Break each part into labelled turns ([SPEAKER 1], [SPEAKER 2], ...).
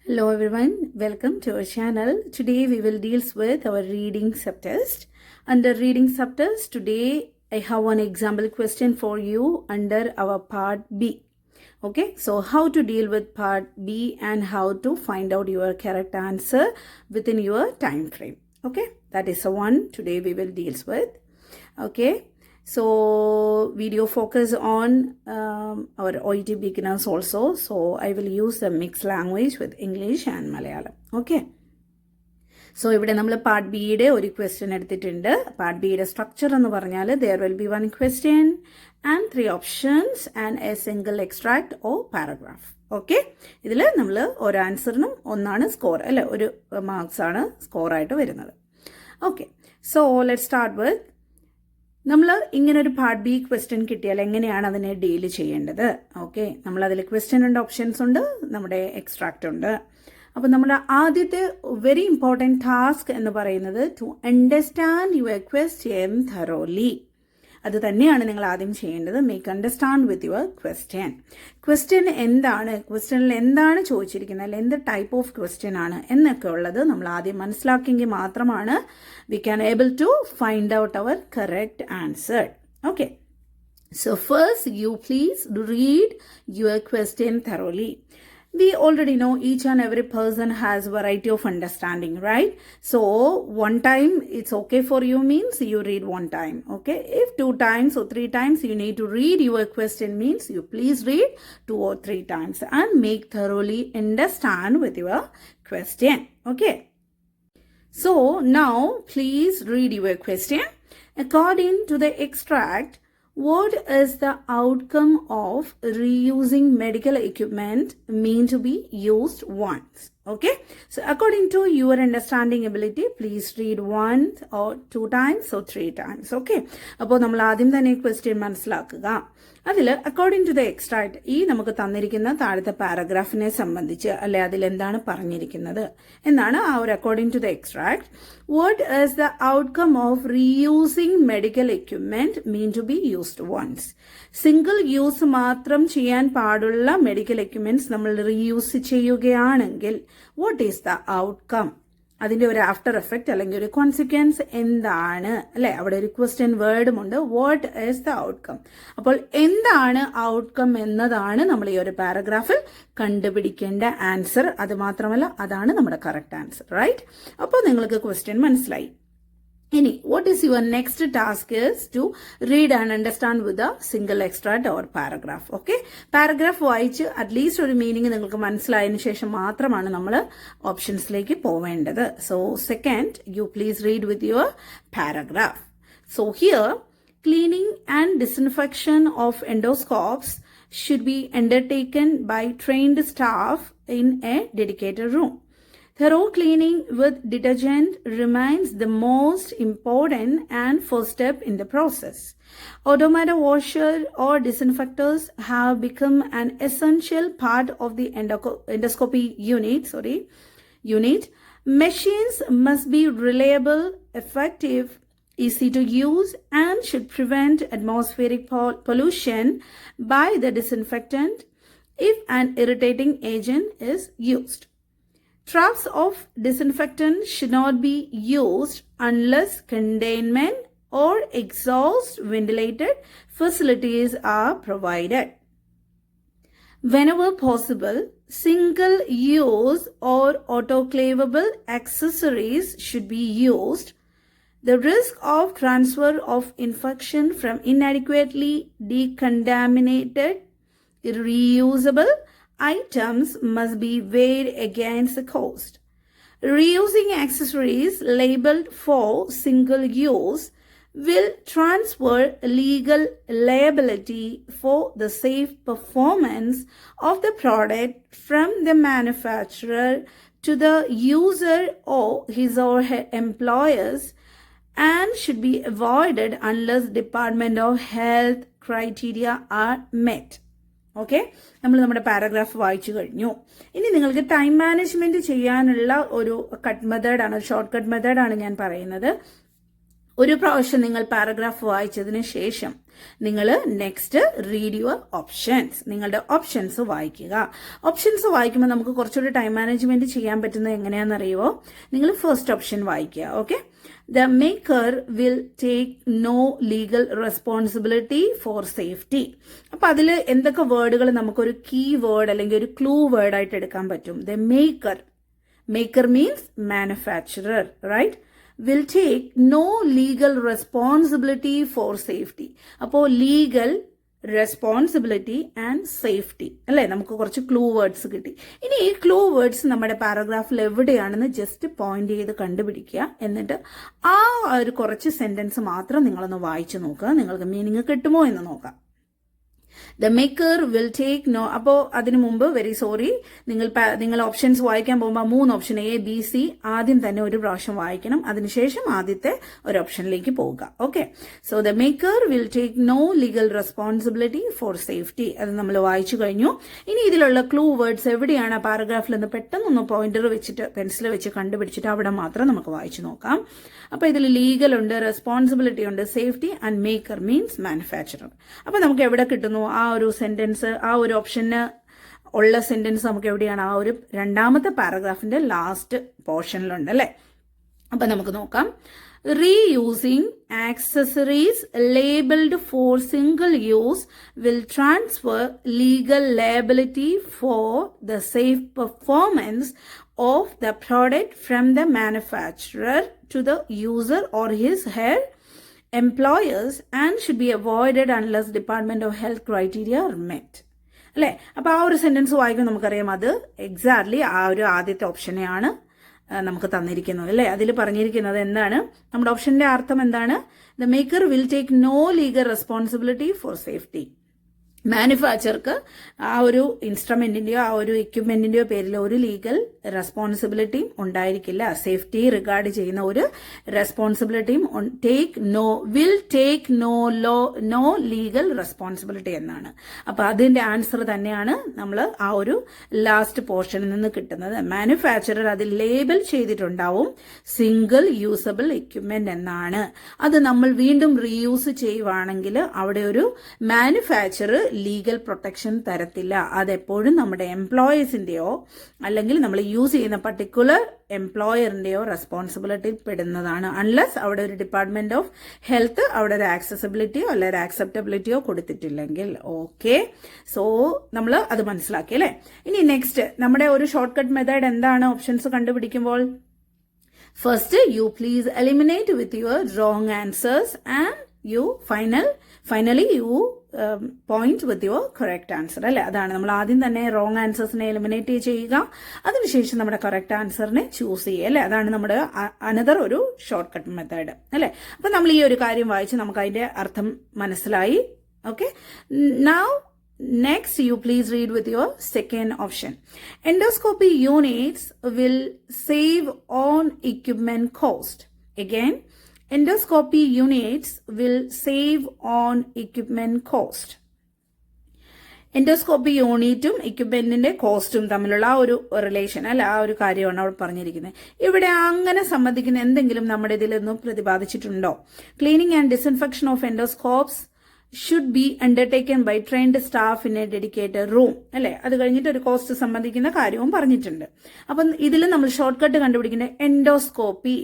[SPEAKER 1] Hello everyone, welcome to our channel. Today we will deal with our reading subtest. Under reading subtest, today I have one example question for you under our part B. Okay, so how to deal with part B and how to find out your correct answer within your time frame. Okay, that is the one today we will deal with. Okay. So video focus on our OET beginners also. So I will use the mixed language with English and Malayalam. Okay. So ഇവിടെ നമ്മൾ part ബിയുടെ ഒരു question എടുത്തിട്ടുണ്ട്. Part ബിയുടെ structure എന്ന് പറഞ്ഞാൽ there will be one question and 3 options and a single extract or paragraph. Okay, ഇതിൽ നമ്മൾ ഓരോ ആൻസറിനും ഒന്നാണ് സ്കോർ അല്ലെ, ഒരു മാർക്സ് ആണ് സ്കോർ ആയിട്ട് വരുന്നത്. Okay, so let start with നമ്മൾ ഇങ്ങനെ ഒരു പാർട്ട് ബി ക്വസ്റ്റ്യൻ കിട്ടിയാൽ എങ്ങനെയാണ് അതിനെ ഡീൽ ചെയ്യേണ്ടത്. ഓക്കെ, നമ്മളതിൽ ക്വസ്റ്റ്യൻ ഉണ്ട്, ഓപ്ഷൻസ് ഉണ്ട്, നമ്മുടെ എക്സ്ട്രാക്റ്റ് ഉണ്ട്. അപ്പോൾ നമ്മുടെ ആദ്യത്തെ വെരി ഇമ്പോർട്ടൻറ്റ് ടാസ്ക് എന്ന് പറയുന്നത് to understand your question thoroughly. അത് തന്നെയാണ് നിങ്ങൾ ആദ്യം ചെയ്യേണ്ടത്. Make understand with your question. Question എന്താണ്, ക്വസ്റ്റ്യനിൽ എന്താണ് ചോദിച്ചിരിക്കുന്നത്, അല്ലെങ്കിൽ എന്ത് ടൈപ്പ് ഓഫ് ക്വസ്റ്റ്യൻ ആണ് എന്നൊക്കെ ഉള്ളത് നമ്മൾ ആദ്യം മനസ്സിലാക്കിയെങ്കിൽ മാത്രമാണ് we can able to find out our correct answer. Okay, so first you please read your question thoroughly. We already know each and every person has variety of understanding, right? So one time it's okay for you means you read one time. Okay, if 2 times or 3 times you need to read your question means you please read 2 or 3 times and make thoroughly understand with your question. Okay, so now please read your question. According to the extract, what is the outcome of reusing medical equipment mean to be used once? Okay, so according to your understanding ability, please read 1 or 2 times or 3 times. Okay, അപ്പോൾ നമ്മൾ ആദ്യം തന്നെ question മനസ്സിലാക്കുക. അതിൽ according to the extract, ഈ നമുക്ക് തന്നിരിക്കുന്ന താഴത്തെ പാരഗ്രാഫിനെ സംബന്ധിച്ച് അല്ലെ അതിലെന്താണ് പറഞ്ഞിരിക്കുന്നത് എന്നാണ് ആ ഒരു according to the extract. What is the outcome of reusing medical equipment mean to be used once? Single use മാത്രം ചെയ്യാൻ പാടുള്ള മെഡിക്കൽ എക്യുപ്മെന്റ്സ് നമ്മൾ റീയൂസ് ചെയ്യുകയാണെങ്കിൽ വാട്ട് ഈസ് ദ ഔട്ട്കം? അതിന്റെ ഒരു ആഫ്റ്റർ എഫക്റ്റ് അല്ലെങ്കിൽ ഒരു കോൺസിക്വൻസ് എന്താണ് അല്ലെ? അവിടെ ഒരു ക്വസ്റ്റ്യൻ വേർഡും ഉണ്ട്, വാട്ട് ഈസ് ദ ഔട്ട്കം. അപ്പോൾ എന്താണ് ഔട്ട്കം എന്നതാണ് നമ്മൾ ഈ ഒരു പാരഗ്രാഫിൽ കണ്ടുപിടിക്കേണ്ട ആൻസർ. അത് മാത്രമല്ല, അതാണ് നമ്മുടെ കറക്റ്റ് ആൻസർ, റൈറ്റ്? അപ്പോൾ നിങ്ങൾക്ക് ക്വസ്റ്റ്യൻ മനസ്സിലായി. ഇനി what is your next task is to read and understand with a single extract or paragraph. Okay, paragraph വായിച്ച് അറ്റ്ലീസ്റ്റ് ഒരു മീനിങ് നിങ്ങൾക്ക് മനസ്സിലായതിനു ശേഷം മാത്രമാണ് നമ്മൾ ഓപ്ഷൻസിലേക്ക് പോവേണ്ടത്. So second, U please read with your paragraph. So here, cleaning and disinfection of endoscopes should be undertaken by trained staff in a dedicated room. Thorough cleaning with detergent remains the most important and first step in the process. Automated washer or disinfectors have become an essential part of the endoscopy unit. Machines must be reliable, effective, easy to use, and should prevent atmospheric pollution by the disinfectant if an irritating agent is used. Traps of disinfectant should not be used unless containment or exhaust ventilated facilities are provided. Whenever possible, single-use or autoclavable accessories should be used. The risk of transfer of infection from inadequately decontaminated, reusable items must be weighed against the cost. Reusing accessories labeled for single use will transfer legal liability for the safe performance of the product from the manufacturer to the user or his or her employers and should be avoided unless Department of Health criteria are met. Okay, നമ്മൾ നമ്മുടെ paragraph വായിച്ചു കഴിഞ്ഞു. ഇനി നിങ്ങൾക്ക് time management ചെയ്യാനുള്ള ഒരു cut മെത്തേഡാണ്, ഒരു ഷോർട്ട് കട്ട് മെത്തേഡാണ് ഞാൻ പറയുന്നത്. ഒരു പ്രാവശ്യം നിങ്ങൾ പാരഗ്രാഫ് വായിച്ചതിന് ശേഷം നിങ്ങൾ നെക്സ്റ്റ് റീഡ് യുവർ ഓപ്ഷൻസ്. നിങ്ങളുടെ ഓപ്ഷൻസ് വായിക്കുക. ഓപ്ഷൻസ് വായിക്കുമ്പോൾ നമുക്ക് കുറച്ചുകൂടി ടൈം മാനേജ്മെന്റ് ചെയ്യാൻ പറ്റുന്നത് എങ്ങനെയാണെന്നറിയുമോ? നിങ്ങൾ ഫസ്റ്റ് ഓപ്ഷൻ വായിക്കുക. Okay, the maker will take no legal responsibility for safety. അപ്പൊ അതിൽ എന്തൊക്കെ വേർഡുകൾ നമുക്കൊരു കീ വേർഡ് അല്ലെങ്കിൽ ഒരു ക്ലൂ വേർഡ് ആയിട്ട് എടുക്കാൻ പറ്റും? The maker means manufacturer, right? will take no legal responsibility for safety. അപ്പോൾ ലീഗൽ റെസ്പോൺസിബിലിറ്റി ആൻഡ് സേഫ്റ്റി അല്ലേ, നമുക്ക് കുറച്ച് ക്ലൂ വേർഡ്സ് കിട്ടി. ഇനി ഈ ക്ലൂ വേർഡ്സ് നമ്മുടെ പാരഗ്രാഫിൽ എവിടെയാണെന്ന് ജസ്റ്റ് പോയിന്റ് ചെയ്ത് കണ്ടുപിടിക്കുക. എന്നിട്ട് ആ ഒരു കുറച്ച് സെന്റൻസ് മാത്രം നിങ്ങളൊന്ന് വായിച്ചു നോക്കുക. നിങ്ങൾക്ക് മീനിങ് കിട്ടുമോ എന്ന് നോക്കാം. The maker will take no. അപ്പോൾ അതിനു മുമ്പ് വെരി സോറി, നിങ്ങൾ ഓപ്ഷൻസ് വായിക്കാൻ പോകുമ്പോൾ 3 ഓപ്ഷൻ എ ബി സി ആദ്യം തന്നെ ഒരു പ്രാവശ്യം വായിക്കണം. അതിനുശേഷം ആദ്യത്തെ ഒരു ഓപ്ഷനിലേക്ക് പോവുക. Okay, so the maker will take no legal responsibility for safety. അത് നമ്മൾ വായിച്ചു കഴിഞ്ഞു. ഇനി ഇതിലുള്ള ക്ലൂ വേർഡ്സ് എവിടെയാണ് ആ പാരഗ്രാഫിൽ നിന്ന് പെട്ടെന്നൊന്ന് പോയിന്റർ വെച്ചിട്ട് പെൻസിൽ വെച്ച് കണ്ടുപിടിച്ചിട്ട് അവിടെ മാത്രം നമുക്ക് വായിച്ചു നോക്കാം. അപ്പൊ ഇതിൽ ലീഗൽ ഉണ്ട്, റെസ്പോൺസിബിലിറ്റി ഉണ്ട്, safety and maker means manufacturer. അപ്പൊ നമുക്ക് എവിടെ കിട്ടുന്നു ആ ഒരു സെന്റൻസ്? ആ ഒരു ഓപ്ഷന് ഉള്ള സെന്റൻസ് നമുക്ക് എവിടെയാണ്? ആ ഒരു രണ്ടാമത്തെ പാരഗ്രാഫിന്റെ ലാസ്റ്റ് പോർഷനിലുണ്ട് അല്ലെ. അപ്പൊ നമുക്ക് നോക്കാം. Reusing accessories labeled for single use will transfer legal liability for the safe performance of the product from the manufacturer to the user or her employers and should be avoided unless Department of Health criteria are met. അല്ലേ? അപ്പൊ ആ ഒരു sentence വായിക്കുമ്പോൾ നമുക്കറിയാം അത് exactly ആ ഒരു ആദ്യത്തെ ഓപ്ഷനെയാണ് നമുക്ക് തന്നിരിക്കുന്നത് അല്ലേ. അതിൽ പറഞ്ഞിരിക്കുന്നത് എന്താണ്? നമ്മുടെ ഓപ്ഷന്റെ അർത്ഥം എന്താണ്? The maker will take no legal responsibility for safety. മാനുഫാക്ചർക്ക് ആ ഒരു ഇൻസ്ട്രുമെന്റിന്റെയോ ആ ഒരു എക്യുപ്മെന്റിന്റെയോ പേരിൽ ഒരു ലീഗൽ റെസ്പോൺസിബിലിറ്റിയും ഉണ്ടായിരിക്കില്ല. സേഫ്റ്റി റിഗാർഡ് ചെയ്യുന്ന ഒരു റെസ്പോൺസിബിലിറ്റിയും will take no legal responsibility എന്നാണ്. അപ്പൊ അതിന്റെ ആൻസർ തന്നെയാണ് നമ്മൾ ആ ഒരു ലാസ്റ്റ് പോർഷനിൽ നിന്ന് കിട്ടുന്നത്. മാനുഫാക്ചറർ അതിൽ ലേബൽ ചെയ്തിട്ടുണ്ടാവും സിംഗിൾ യൂസബിൾ എക്യുപ്മെന്റ് എന്നാണ്. അത് നമ്മൾ വീണ്ടും റീയൂസ് ചെയ്യുവാണെങ്കിൽ അവിടെ ഒരു മാനുഫാക്ചർ ലീഗൽ പ്രൊട്ടക്ഷൻ തരത്തില്ല. അതെപ്പോഴും നമ്മുടെ എംപ്ലോയീസിന്റെയോ അല്ലെങ്കിൽ നമ്മൾ യൂസ് ചെയ്യുന്ന പർട്ടിക്കുലർ എംപ്ലോയറിന്റെയോ റെസ്പോൺസിബിലിറ്റി പെടുന്നതാണ്. അൺലെസ് അവിടെ ഒരു ഡിപ്പാർട്ട്മെന്റ് ഓഫ് ഹെൽത്ത് അവിടെ ഒരു ആക്സസിബിലിറ്റിയോ അല്ലെ ഒരു ആക്സെപ്റ്റബിലിറ്റിയോ കൊടുത്തിട്ടില്ലെങ്കിൽ. ഓക്കെ, സോ നമ്മൾ അത് മനസ്സിലാക്കി അല്ലേ. ഇനി നെക്സ്റ്റ് നമ്മുടെ ഒരു ഷോർട്ട് കട്ട് മെത്തേഡ് എന്താണ് ഓപ്ഷൻസ് കണ്ടുപിടിക്കുമ്പോൾ? First you please eliminate with your wrong answers and you finally you point with your correct answer അല്ലെ. അതാണ് നമ്മൾ ആദ്യം തന്നെ റോങ് ആൻസേഴ്സിനെ എലിമിനേറ്റ് ചെയ്യുക, അതിനുശേഷം നമ്മുടെ കറക്റ്റ് ആൻസറിനെ ചൂസ് ചെയ്യുക അല്ലെ. അതാണ് നമ്മുടെ അനദർ ഒരു ഷോർട്ട് കട്ട് മെത്തേഡ് അല്ലെ. അപ്പൊ നമ്മൾ ഈ ഒരു കാര്യം വായിച്ച് നമുക്ക് അതിന്റെ അർത്ഥം മനസ്സിലായി. Okay, now next you please read with your second option. Endoscopy units will save on equipment cost. Again, endoscopy units will save on equipment cost. Endoscopy യൂണിറ്റും എക്യുപ്മെന്റിന്റെ കോസ്റ്റും തമ്മിലുള്ള ആ ഒരു റിലേഷൻ അല്ല, ആ ഒരു കാര്യമാണ് അവിടെ പറഞ്ഞിരിക്കുന്നത്. ഇവിടെ അങ്ങനെ സംബന്ധിക്കുന്ന എന്തെങ്കിലും നമ്മുടെ ഇതിലൊന്നും പ്രതിപാദിച്ചിട്ടുണ്ടോ? Cleaning and disinfection of endoscopes should be undertaken by trained staff in a dedicated room അല്ലെ. അത് കഴിഞ്ഞിട്ട് ഒരു കോസ്റ്റ് സംബന്ധിക്കുന്ന കാര്യവും പറഞ്ഞിട്ടുണ്ട്. അപ്പം ഇതിൽ നമ്മൾ ഷോർട്ട് കട്ട് കണ്ടുപിടിക്കേണ്ട എൻഡോസ്കോപ്പി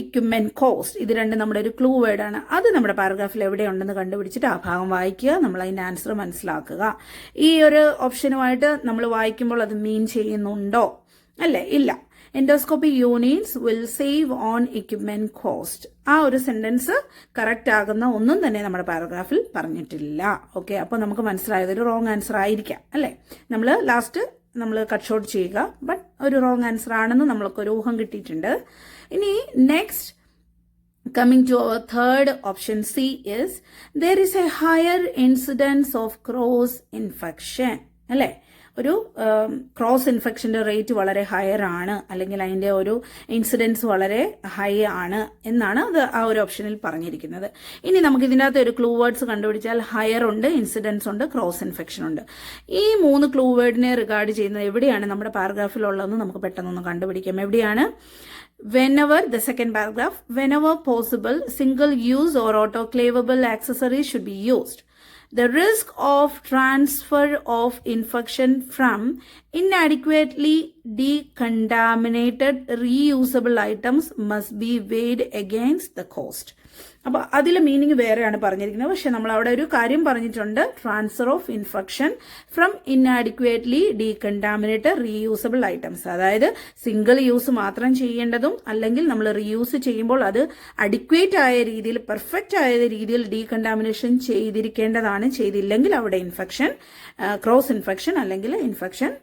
[SPEAKER 1] ഇക്വിപ്മെന്റ് കോസ്റ്റ്, ഇത് രണ്ടും നമ്മുടെ ഒരു ക്ലൂ വേർഡാണ്. അത് നമ്മുടെ പാരഗ്രാഫിൽ എവിടെയുണ്ടെന്ന് കണ്ടുപിടിച്ചിട്ട് ആ ഭാഗം വായിക്കുക, നമ്മൾ അതിന്റെ ആൻസർ മനസ്സിലാക്കുക. ഈ ഒരു ഓപ്ഷനുമായിട്ട് നമ്മൾ വായിക്കുമ്പോൾ അത് മീൻ ചെയ്യുന്നുണ്ടോ? അല്ലേ, ഇല്ല. Endoscopy units will save on equipment cost, ആ ഒരു സെന്റൻസ് കറക്റ്റ് ആകുന്ന ഒന്നും തന്നെ നമ്മുടെ പാരഗ്രാഫിൽ പറഞ്ഞിട്ടില്ല. ഓക്കെ, അപ്പോൾ നമുക്ക് മനസ്സിലായത് ഒരു റോങ് ആൻസർ ആയിരിക്കാം അല്ലേ. നമ്മൾ ലാസ്റ്റ് കട്ട് ഷോർട്ട് ചെയ്യുക, ബട്ട് ഒരു റോങ് ആൻസർ ആണെന്ന് നമ്മൾക്ക് ഒരു ഊഹം കിട്ടിയിട്ടുണ്ട്. ഇനി next coming to our third option C is there is a higher incidence of cross infection അല്ലേ. ഒരു ക്രോസ് ഇൻഫെക്ഷൻ്റെ റേറ്റ് വളരെ ഹയർ ആണ്, അല്ലെങ്കിൽ അതിൻ്റെ ഒരു ഇൻസിഡൻസ് വളരെ ഹൈ ആണ് എന്നാണ് അത് ആ ഒരു ഓപ്ഷനിൽ പറഞ്ഞിരിക്കുന്നത്. ഇനി നമുക്ക് ഇതിൻ്റെ അകത്ത് ഒരു ക്ലൂ വേർഡ്സ് കണ്ടുപിടിച്ചാൽ ഹയർ ഉണ്ട്, ഇൻസിഡൻസ് ഉണ്ട്, ക്രോസ് ഇൻഫെക്ഷൻ ഉണ്ട്. ഈ 3 ക്ലൂ വേർഡിനെ റിഗാർഡ് ചെയ്യുന്നത് എവിടെയാണ് നമ്മുടെ പാരഗ്രാഫിലുള്ളതെന്ന് നമുക്ക് പെട്ടെന്നൊന്ന് കണ്ടുപിടിക്കാം. എവിടെയാണ്? Whenever, the second paragraph, whenever possible, single-use or autoclavable accessories should be used. The risk of transfer of infection from inadequately decontaminated reusable items must be weighed against the cost. അപ്പോൾ അതിലെ meaning വേറെയാണ് പറഞ്ഞിരിക്കുന്നത്. പക്ഷെ നമ്മൾ അവിടെ ഒരു കാര്യം പറഞ്ഞിട്ടുണ്ട്, transfer of infection from inadequately decontaminated reusable items. അതായത് സിംഗിൾ യൂസ് മാത്രം ചെയ്യേണ്ടതും, അല്ലെങ്കിൽ നമ്മൾ റീയൂസ് ചെയ്യുമ്പോൾ അത് അഡിക്വേറ്റ് ആയ രീതിയിൽ, പെർഫെക്റ്റ് ആയ രീതിയിൽ ഡീകണ്ടാമിനേഷൻ ചെയ്തിരിക്കേണ്ടതാണ്. ചെയ്തില്ലെങ്കിൽ അവിടെ ഇൻഫെക്ഷൻ, ക്രോസ് ഇൻഫെക്ഷൻ അല്ലെങ്കിൽ ഇൻഫെക്ഷൻ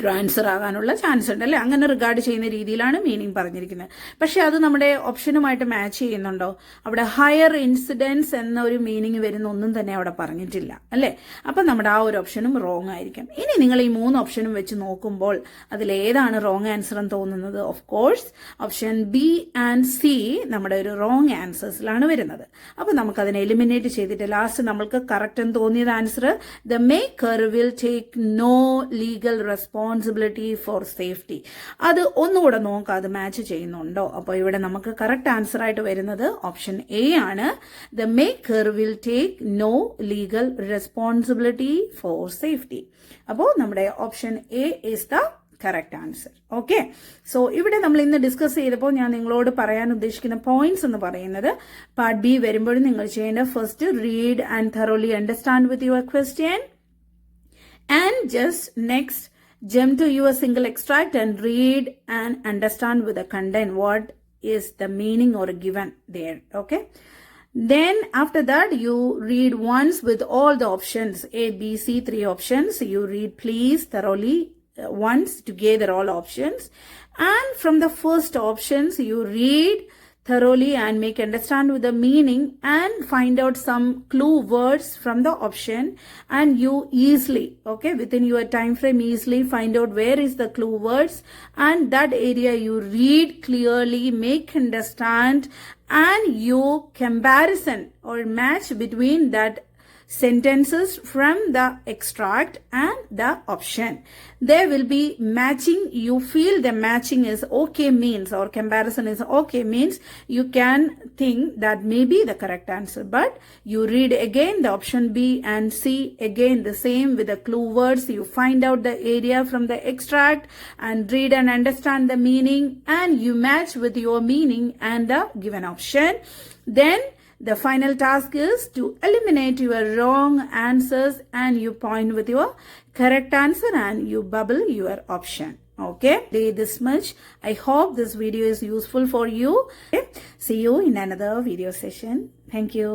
[SPEAKER 1] ട്രാൻസ്ഫർ ആകാനുള്ള ചാൻസ് ഉണ്ട് അല്ലേ? അങ്ങനെ റിഗാർഡ് ചെയ്യുന്ന രീതിയിലാണ് മീനിങ് പറഞ്ഞിരിക്കുന്നത്. പക്ഷെ അത് നമ്മുടെ ഓപ്ഷനുമായിട്ട് മാച്ച് ചെയ്യുന്നുണ്ടോ? അവിടെ ഹയർ ഇൻസിഡൻസ് എന്ന ഒരു മീനിങ് വരുന്ന ഒന്നും തന്നെ അവിടെ പറഞ്ഞിട്ടില്ല അല്ലേ? അപ്പം നമ്മുടെ ആ ഒരു ഓപ്ഷനും റോങ് ആയിരിക്കും. ഇനി നിങ്ങൾ ഈ 3 ഓപ്ഷനും വെച്ച് നോക്കുമ്പോൾ അതിലേതാണ് റോങ് ആൻസർ എന്ന് തോന്നുന്നത്? Of course option B and C നമ്മുടെ ഒരു റോങ് ആൻസേഴ്സിലാണ് വരുന്നത്. അപ്പം നമുക്കതിനെ എലിമിനേറ്റ് ചെയ്തിട്ട് ലാസ്റ്റ് നമ്മൾക്ക് കറക്റ്റ് എന്ന് തോന്നിയത് answer, the maker will take no legal responsibility for safety. അത് ഒന്നുകൂടെ നോക്കാം, അത് മാച്ച് ചെയ്യുന്നുണ്ടോ. അപ്പോൾ ഇവിടെ നമുക്ക് കറക്റ്റ് ആൻസർ ആയിട്ട് വരുന്നത് ഓപ്ഷൻ എ ആണ്. The maker will take no legal responsibility for safety. അപ്പോൾ നമ്മുടെ option A is the correct answer. Okay, so ഇവിടെ നമ്മൾ ഇന്ന് ഡിസ്കസ് ചെയ്തപ്പോൾ ഞാൻ നിങ്ങളോട് പറയാൻ ഉദ്ദേശിക്കുന്ന പോയിന്റ്സ് എന്ന് പറയുന്നത്, പാർട്ട് ബി വരുമ്പോഴും നിങ്ങൾ ചെയ്യേണ്ട first read and thoroughly understand with your question, and just next jump to your single extract and read and understand with the content what is the meaning or given there. Okay, then after that you read once with all the options A, B, C, 3 options. You read please thoroughly once together all options, and from the first options you read thoroughly and make understand with the meaning and find out some clue words from the option, and you easily, okay, within your time frame easily find out where is the clue words, and that area you read clearly, make understand, and you comparison or match between that sentences from the extract and the option. There will be matching. You feel the matching is okay means, or comparison is okay means, you can think that may be the correct answer. But you read again the option B and C again the same with the clue words. You find out the area from the extract and read and understand the meaning, and you match with your meaning and the given option. Then the final task is to eliminate your wrong answers, and you point with your correct answer and you bubble your option. Okay, this much. I hope this video is useful for you. Okay? See you in another video session. Thank you.